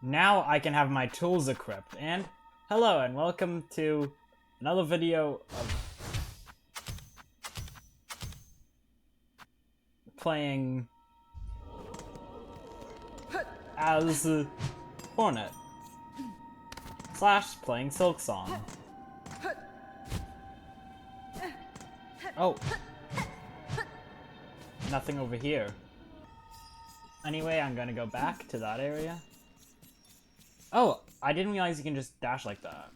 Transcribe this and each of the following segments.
Now I can have my tools equipped, and hello and welcome to another video of playing as Hornet / playing Silksong. Oh, nothing over here. Anyway, I'm gonna go back to that area. Oh, I didn't realize you can just dash like that.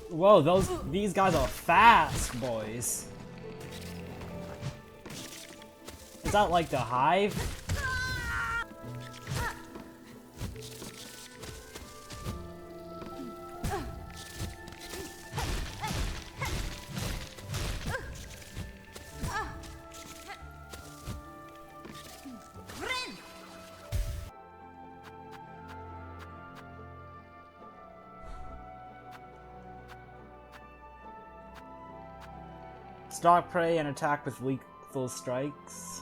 Whoa, these guys are fast, boys. Is that like the hive? Stalk prey and attack with lethal strikes.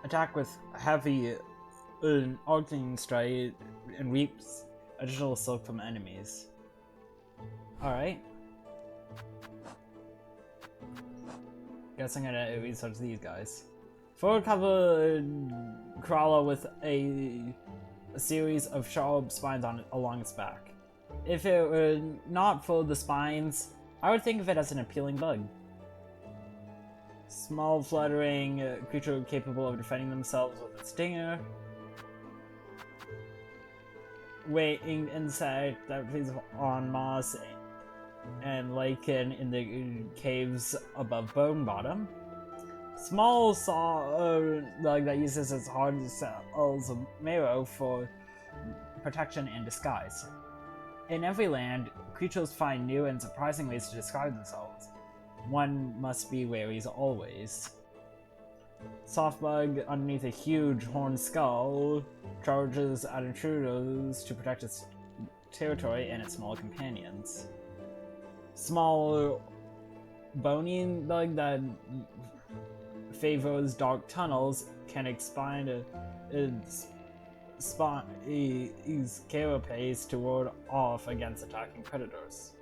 Attack with heavy arcing strike and reaps additional silk from enemies. Alright. Guess I'm gonna research these guys. Forward cover crawler with a series of sharp spines along its back. If it were not for the spines, I would think of it as an appealing bug. Small, fluttering creature capable of defending themselves with a stinger. Winged insect that feeds on moss and lichen in the caves above Bone Bottom. Small saw that uses its hard cells of marrow for protection and disguise. In every land, creatures find new and surprising ways to describe themselves. One must be wary always. Soft bug underneath a huge horned skull charges at intruders to protect its territory and its small companions. Small bony bug that favors dark tunnels can expand its carapace to ward off against attacking predators.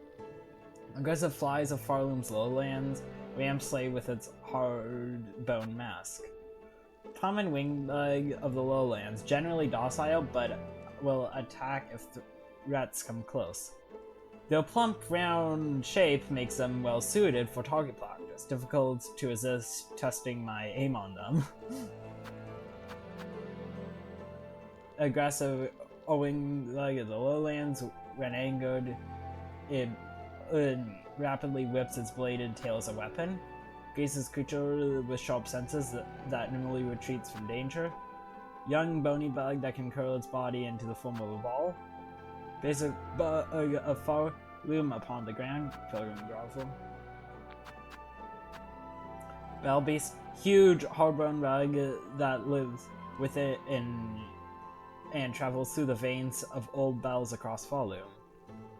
Aggressive flies of Farloom's lowlands ramp slay with its hard bone mask. Common wing bug of the lowlands, generally docile but will attack if threats come close. Their plump round shape makes them well suited for target practice, difficult to resist testing my aim on them. Aggressive wing bug of the lowlands, when angered, it rapidly whips its bladed tail as a weapon. Graces creature with sharp senses that normally retreats from danger. Young bony bug that can curl its body into the form of a ball. Basic bug of far loom upon the ground, pilgrim grovel. Bell beast, huge hard-bone bug that lives with it and travels through the veins of old bells across Falloom.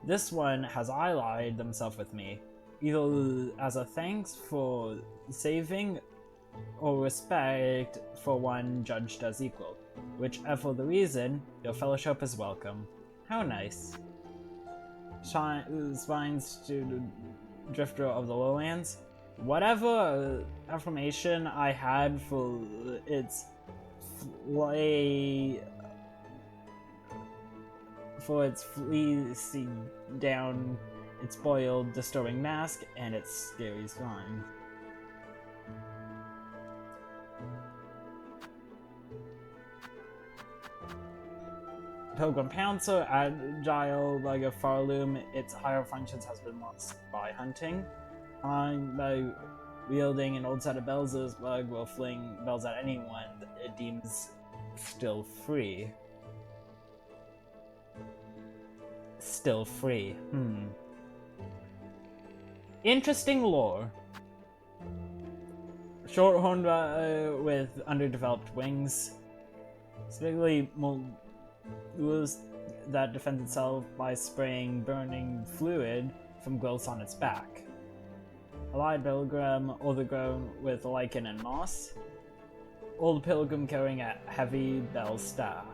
This one has allied themselves with me, either as a thanks for saving or respect for one judged as equal. Whichever the reason, your fellowship is welcome. How nice. Spines to the Drifter of the Lowlands. Whatever affirmation I had for its fleecing down its boiled, disturbing mask and its scary spine. Pilgrim Pouncer, agile like a Farloom, its higher functions has been lost by hunting. By wielding an old set of bells, this bug will fling bells at anyone it deems still free. Still free. Interesting lore. Shorthorn with underdeveloped wings. Specifically, that defends itself by spraying burning fluid from growths on its back. A light pilgrim, overgrown with lichen and moss. Old pilgrim carrying a heavy bell staff.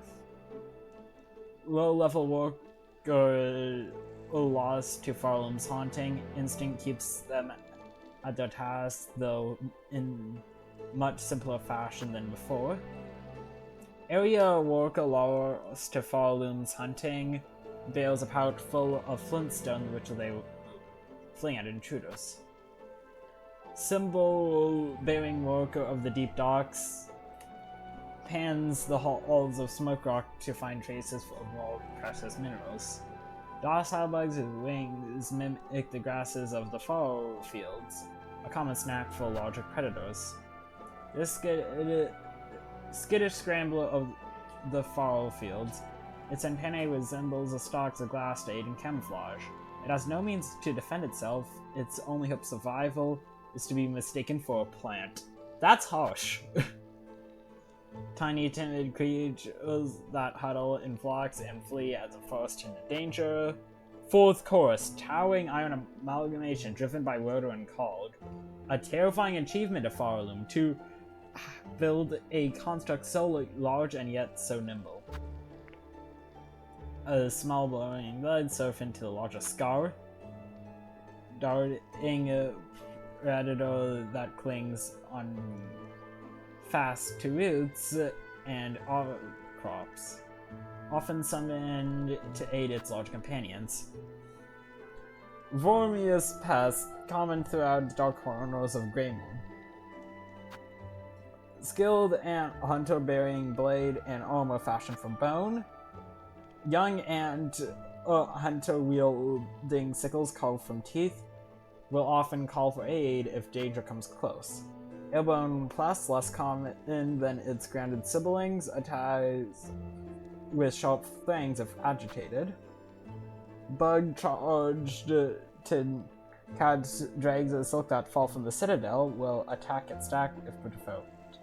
Low-level worker lost to Farlam's haunting. Instinct keeps them at their task, though in much simpler fashion than before. Area worker lost to Farlam's hunting bears a pouch full of flintstone which they fling at intruders. Symbol-bearing worker of the deep docks pans the halls of Smoke Rock to find traces of more precious minerals. Docile bugs with wings mimic the grasses of the furrow fields, a common snack for larger predators. This skittish scrambler of the furrow fields, its antennae resembles the stalks of glass to aid in camouflage. It has no means to defend itself. Its only hope of survival is to be mistaken for a plant. That's harsh. Tiny, timid creatures that huddle in flocks and flee as a forest into danger. Fourth chorus, towering iron amalgamation driven by rotor and cog. A terrifying achievement of Farloom to build a construct so large and yet so nimble. A small blowing bud surf into the larger scar. Darting a predator that clings on fast to roots and outcrops, often summoned to aid its large companions. Vormius pest, common throughout the dark corners of Greymoon. Skilled ant hunter bearing blade and armor fashioned from bone. Young ant hunter wielding sickles carved from teeth will often call for aid if danger comes close. Airborne plus, less common than its grounded siblings, attacks with sharp fangs if agitated. Bug charged to catch dregs of silk that fall from the citadel will attack its stack if provoked.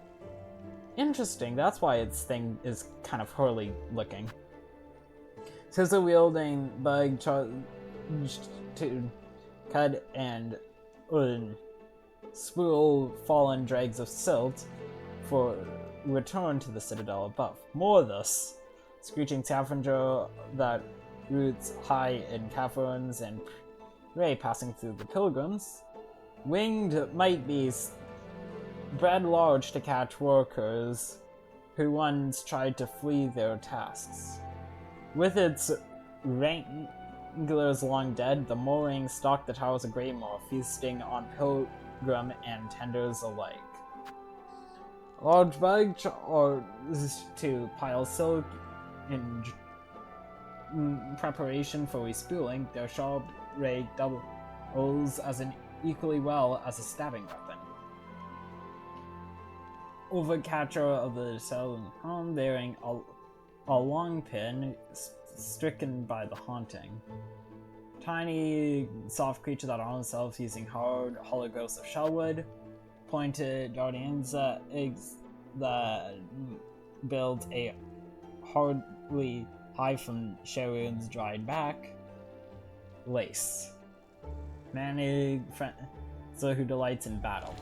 Interesting, that's why its thing is kind of hurly looking. Scissor wielding bug charged to cut and spool fallen dregs of silt for return to the citadel above. More of this. Screeching scavenger that roots high in caverns and prey passing through the pilgrims. Winged might beast bred large to catch workers who once tried to flee their tasks. With its wranglers long dead, the mooring stalked the towers of Greymore, feasting on pilgrim and tenders alike. Large bug charges to pile silk in preparation for respooling. Their sharp ray doubles as an equally well as a stabbing weapon. Overcatcher of the southern home bearing a long pin stricken by the haunting. Tiny, soft creature that arms itself using hard, hollow growths of shellwood. Pointed guardians eggs that build a hardly high from Sharon's dried back. Lace. Manny so who delights in battle.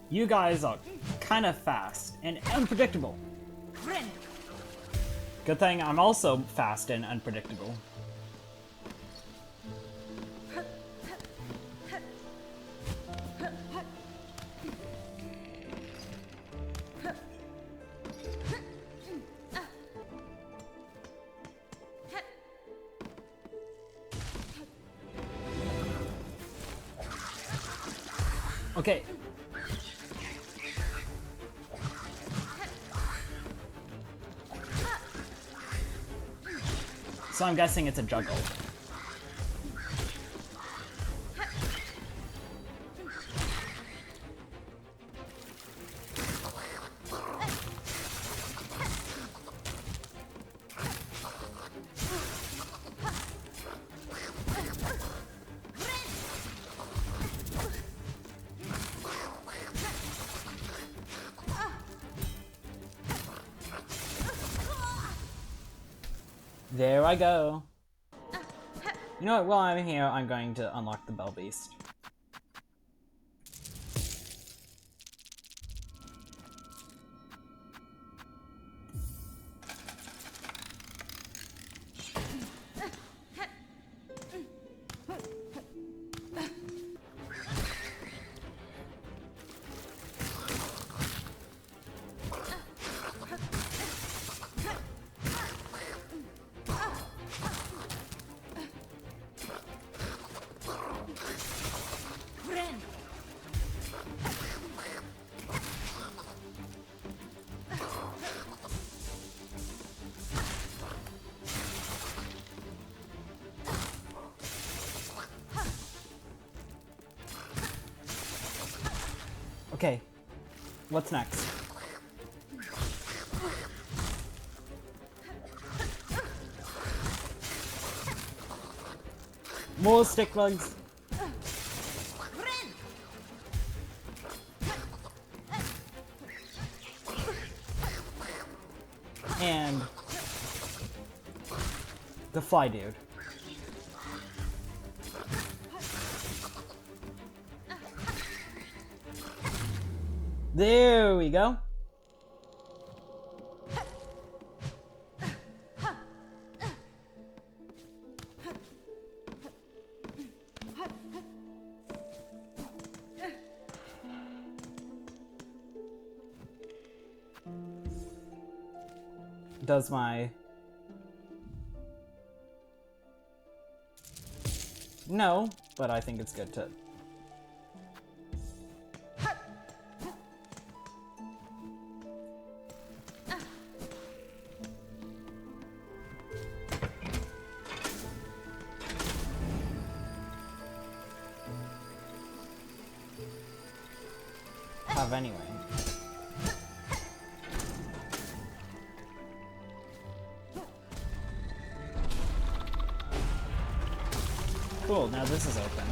You guys are kind of fast and unpredictable. Good thing I'm also fast and unpredictable. Okay. So I'm guessing it's a juggle. There I go. You know what, while I'm here, I'm going to unlock the Bell Beast. Okay, what's next? More stick bugs. And the fly dude. There we go. Does my... No, but I think it's good to... have anyway. Cool, now this is open.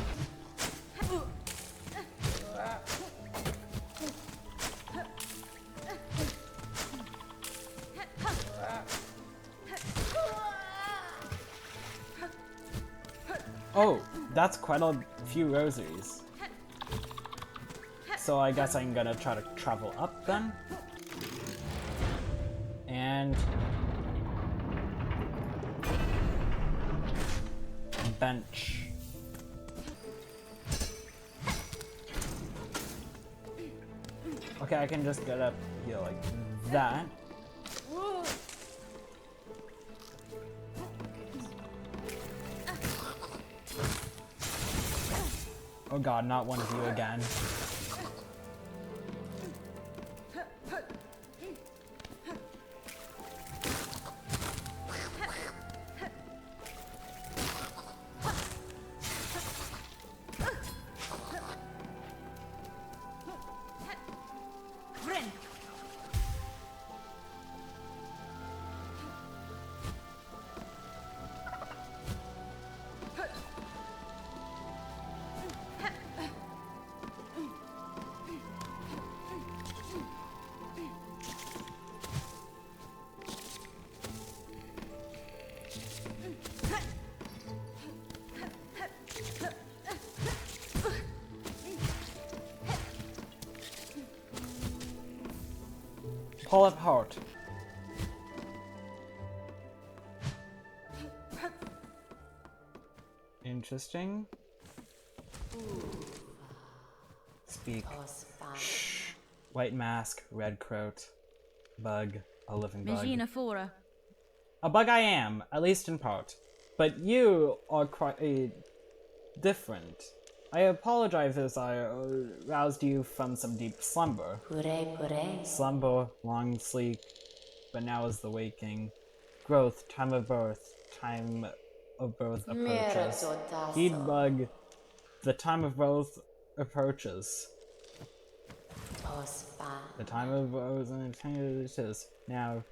Oh, that's quite a few rosaries. So I guess I'm gonna try to travel up then. And... bench. Okay, I can just get up here like that. Oh god, not one of you again. Pull it hard. Interesting. Speak. Shh. White mask, red coat, bug, a living bug. A bug I am, at least in part. But you are quite different. I apologize as I roused you from some deep slumber. Slumber, long sleep, but now is the waking. Growth, time of birth, time of birth approaches. Heed bug, the time of birth approaches. The time of birth approaches. Now,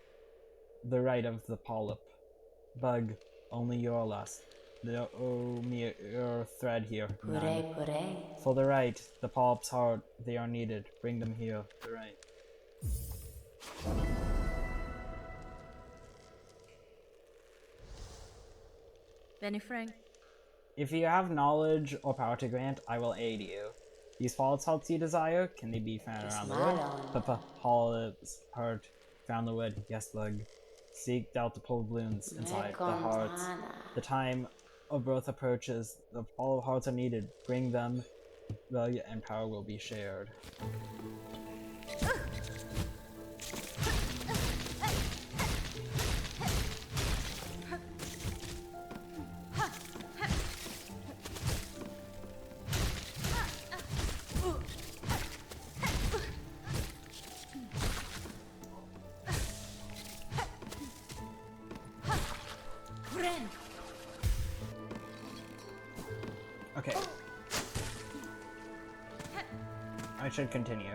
the right of the polyp. Bug, only your lust. Me your thread here. None. For the right, the polyp's heart, they are needed. Bring them here. The right. Benny Frank. If you have knowledge or power to grant, I will aid you. These polyps' hearts you desire, can they be found around the wood? Papa, polyps' heart, found the wood. Yes, bug. Seek out the polyp balloons inside the hearts. The time of birth approaches. The polyp hearts are needed. Bring them, bug, and power will be shared. Okay. I should continue.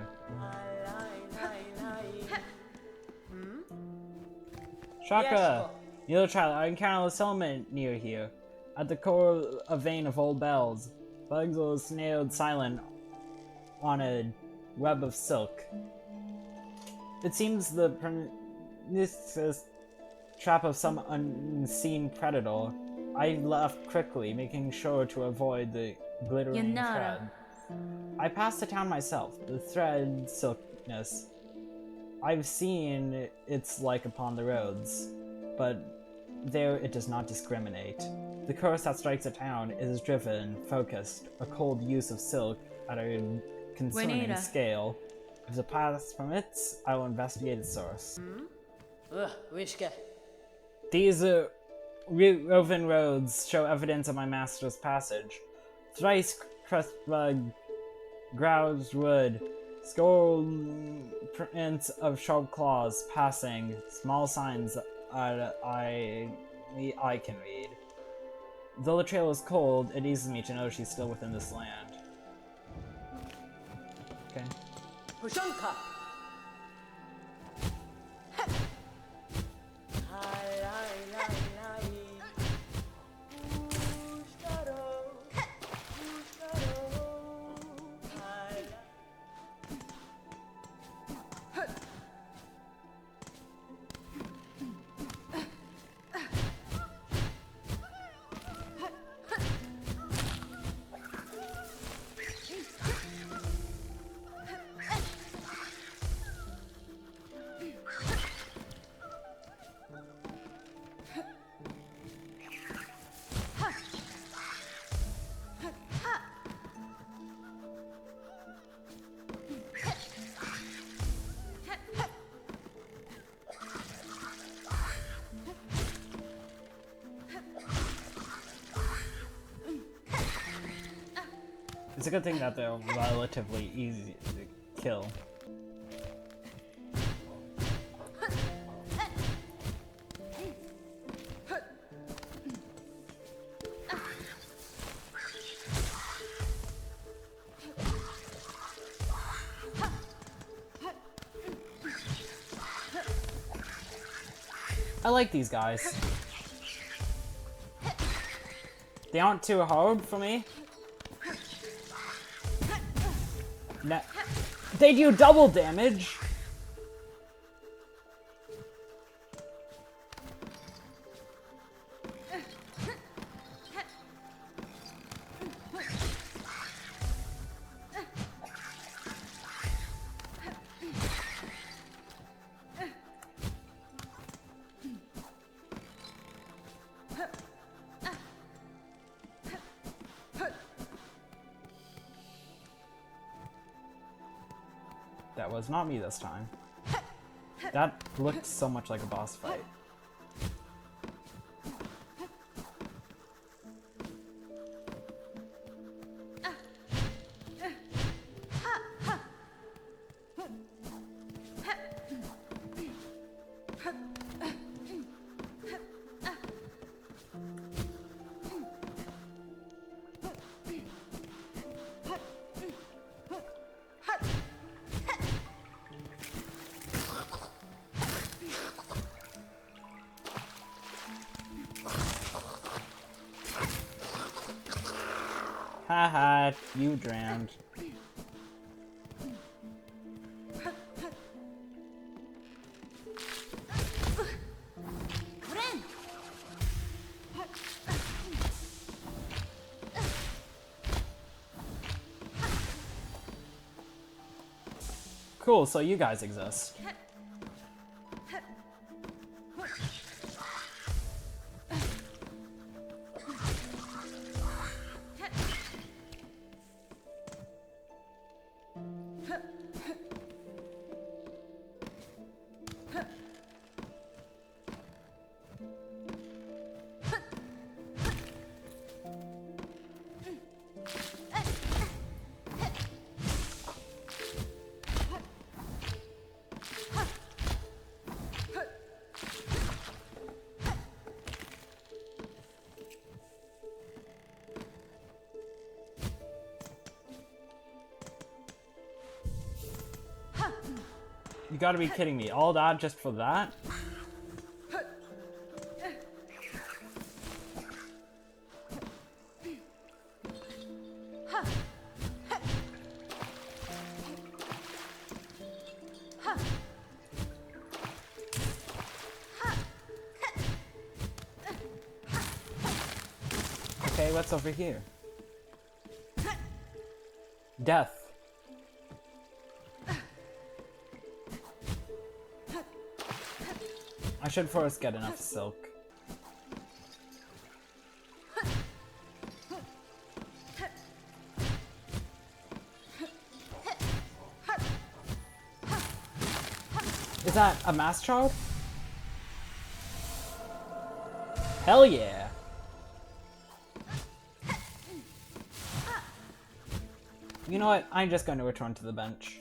Shaka! Little child, I encounter a settlement near here. At the core, a vein of old bells. Bugs are snared silent on a web of silk. It seems the pernicious trap of some unseen predator. I left quickly, making sure to avoid the glittering thread. I passed the town myself, the thread silkiness. I've seen its like upon the roads, but there it does not discriminate. The curse that strikes a town is driven, focused, a cold use of silk at a concerning scale. If the path permits, I will investigate its source. These woven roads show evidence of my master's passage. Thrice crest bug, groused wood, skull prints of sharp claws passing, small signs I can read. Though the trail is cold, it eases me to know she's still within this land. Okay. Pushanka. It's a good thing that they're relatively easy to kill. I like these guys. They aren't too hard for me. No. They do double damage. That was not me this time. That looked so much like a boss fight. Haha, you drowned. Cool, so you guys exist. You gotta be kidding me. All that just for that? Okay, what's over here? Death. I should first get enough silk. Is that a mass child? Hell yeah! You know what? I'm just going to return to the bench.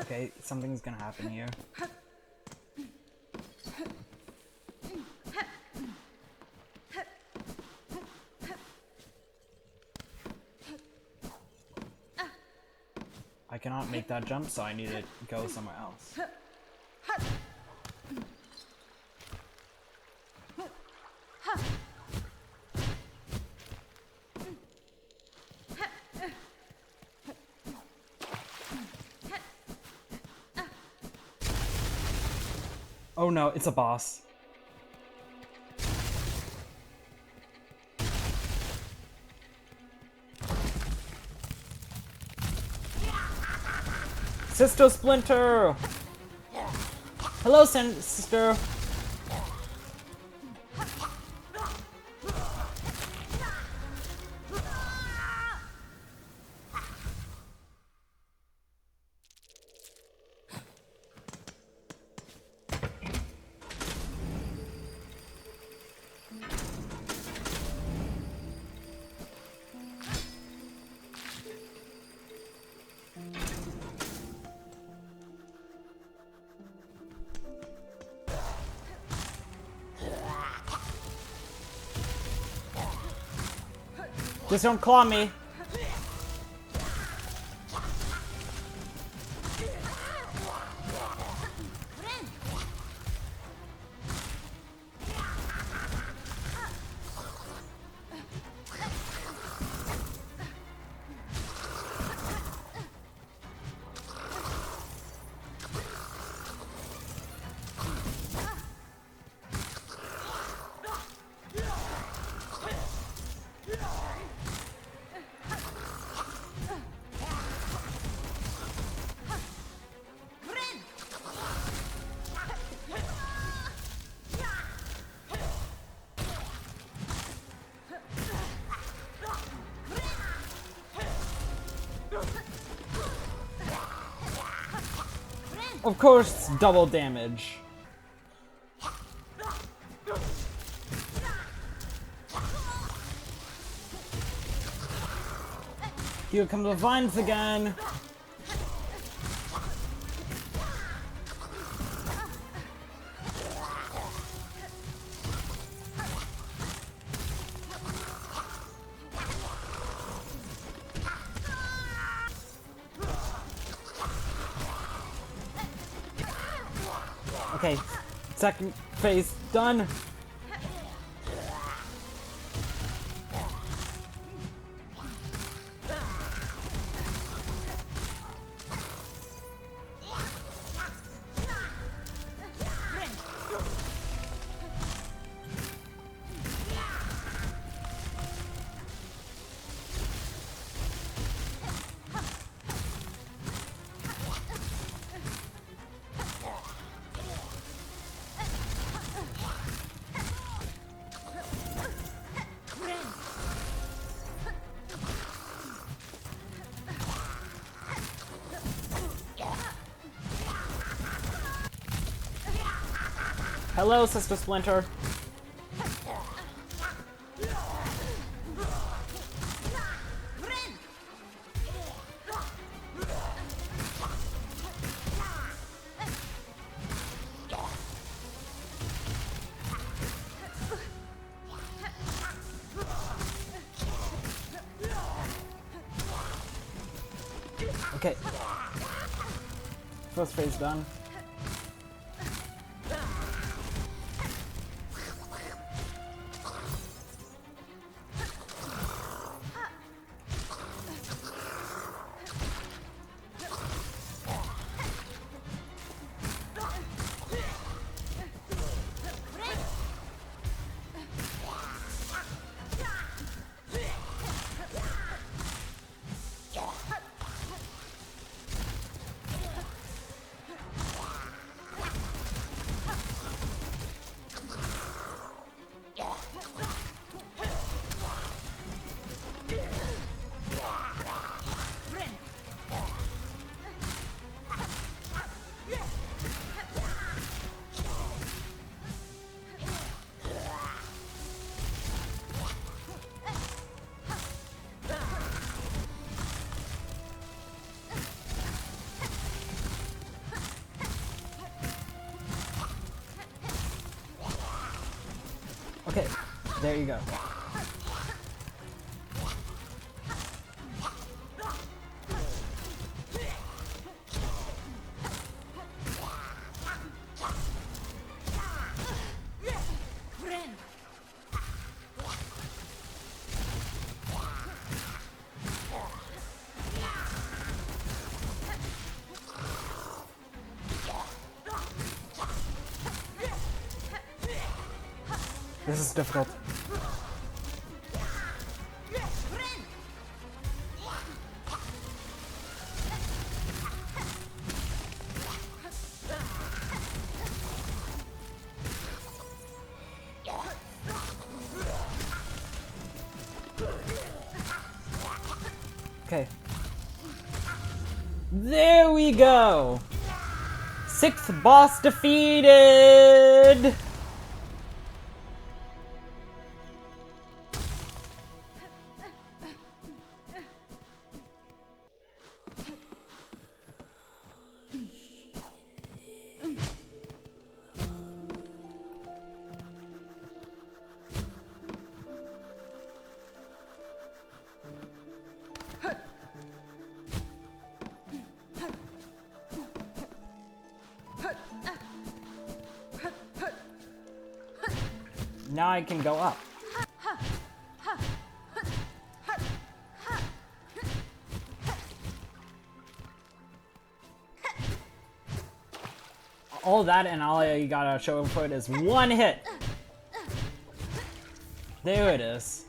Okay, something's gonna happen here. I cannot make that jump, so I need to go somewhere else. Oh no, it's a boss. Sister Splinter! Hello, sister! Just don't claw me. Of course, double damage. Here come the vines again. Okay, second phase done. Hello, Sister Splinter. Okay. First phase done. Okay, there you go. This is difficult. Okay. There we go! 6th boss defeated! Now I can go up. All that and all you gotta show for it is one hit. There it is.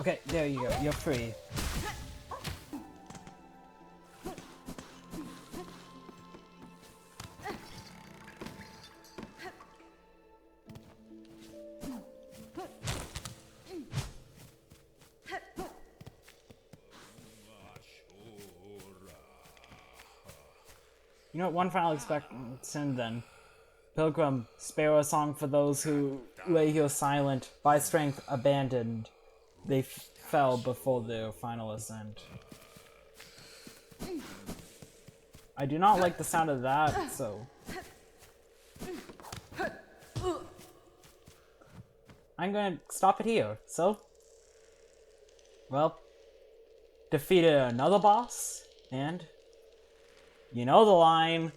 Okay, there you go. You're free. You know what? One final expression then. Pilgrim, spare a song for those who lay here silent, by strength abandoned. They fell before their final ascent. I do not like the sound of that, so... I'm gonna stop it here, so... Well... Defeated another boss, and... You know the line...